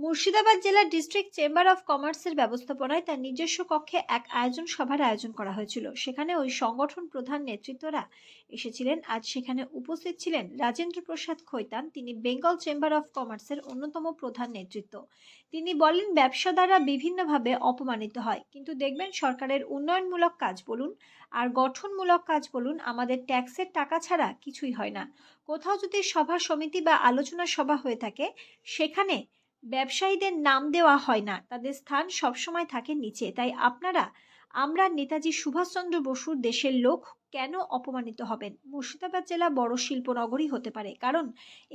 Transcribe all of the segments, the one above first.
মুর্শিদাবাদ জেলার district chamber of কমার্সের ব্যবস্থাপনায় তার নিজস্ব কক্ষে এক সভার আয়োজন করা হয়েছিল। সেখানে ওই সংগঠন প্রধান নেতৃত্বরা এসেছিলেন। আজ সেখানে উপস্থিত ছিলেন রাজেন্দ্র প্রসাদ খৈতান। তিনি বেঙ্গল চেম্বার অফ কমার্সের অন্যতম প্রধান নেতৃত্ব। তিনি বলেন, ব্যবসাদাররা বিভিন্নভাবে অপমানিত হয়, কিন্তু দেখবেন সরকারের উন্নয়নমূলক কাজ বলুন আর গঠনমূলক কাজ বলুন, আমাদের ট্যাক্সের টাকা ছাড়া কিছুই হয় না। কোথাও যদি সভা সমিতি বা আলোচনা সভা হয়ে থাকে, সেখানে ব্যবসায়ীদের নাম দেওয়া হয় না, তাদের স্থান সবসময় থাকে নিচে। তাই আমরা নেতাজি সুভাষচন্দ্র বসুর দেশের লোক কেন অপমানিত হবেন? মুর্শিদাবাদ জেলা বড় শিল্প নগরী হতে পারে, কারণ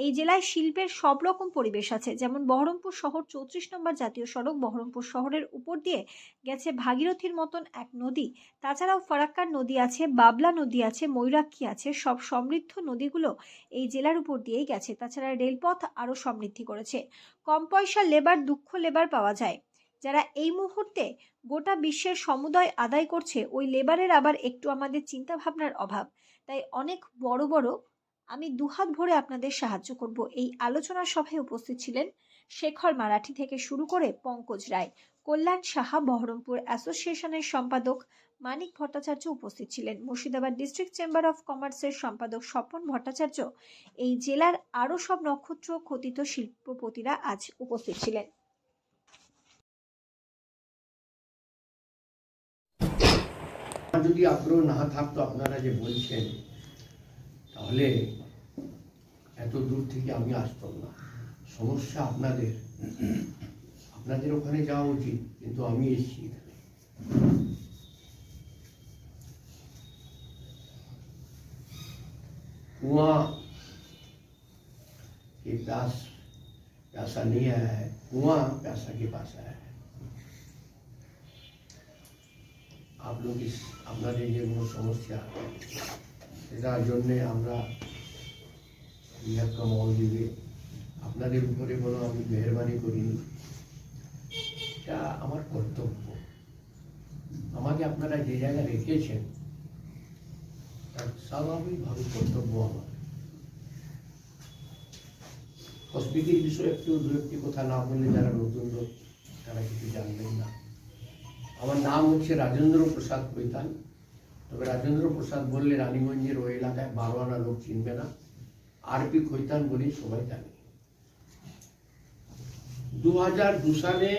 এই জেলায় শিল্পের সব রকম পরিবেশ আছে। যেমন বহরমপুর শহর 34 নম্বর জাতীয় সড়ক, বহরমপুর শহরের উপর দিয়ে গেছে ভাগীরথীর মতন এক নদী। তাছাড়াও ফারাক্কার নদী আছে, বাবলা নদী আছে, ময়ূরাক্ষী আছে। সব সমৃদ্ধ নদীগুলো এই জেলার উপর দিয়েই গেছে। তাছাড়া রেলপথ আরও সমৃদ্ধি করেছে। কম পয়সা লেবার, দক্ষ লেবার পাওয়া যায়। যারা এই মুহূর্তে গোটা বিশ্বের সমুদয় আদায় করছে, ওই লেবারের আবার একটু আমাদের চিন্তা ভাবনার অভাব। তাই অনেক বড় বড় আমি দুহাত ভরে আপনাদের সাহায্য করব। এই আলোচনা সভায় উপস্থিত ছিলেন শেখর মারাঠি থেকে শুরু করে পঙ্কজ রায়, কল্যাণ সাহা, বহরমপুর অ্যাসোসিয়েশনের সম্পাদক মানিক ভট্টাচার্য উপস্থিত ছিলেন। মুর্শিদাবাদ ডিস্ট্রিক্ট চেম্বার অফ কমার্সের সম্পাদক স্বপন ভট্টাচার্য, এই জেলার আরও সব নক্ষত্র খচিত শিল্পপতিরা আজ উপস্থিত ছিলেন। যদি আগ্রহ না থাকতো আপনারা যে বলছেন, তাহলে এত দূর থেকে আমি আসতাম না। সমস্যা আপনাদের ওখানে যাওয়া উচিত, কিন্তু আমি এসেছি এখানে। कुआं के प्यासा नहीं आया है, कुआं प्यासा के पास आया है। आप लोग আপনাদের যে কোনো সমস্যা, সেটার জন্যে আমরা মহল দিবে। আপনাদের উপরে কোনো আমি মেহরবানি করিনি, এটা আমার কর্তব্য। আমাকে আপনারা যে জায়গায় রেখেছেন, তার স্বাভাবিকভাবে কর্তব্য আমার। হসপিটাল বিষয়ে একটু দু একটি কথা না বললে যারা নতুন লোক তারা কিছু জানবেন না। আমার নাম হচ্ছে রাজেন্দ্র প্রসাদ খৈতান। তবে রাজেন্দ্র প্রসাদ বললে রানীগঞ্জের ওই এলাকায় 12 আনা লোক চিনবে না। আরপি খৈতান বলেই সবাই জানে। 2002 সালে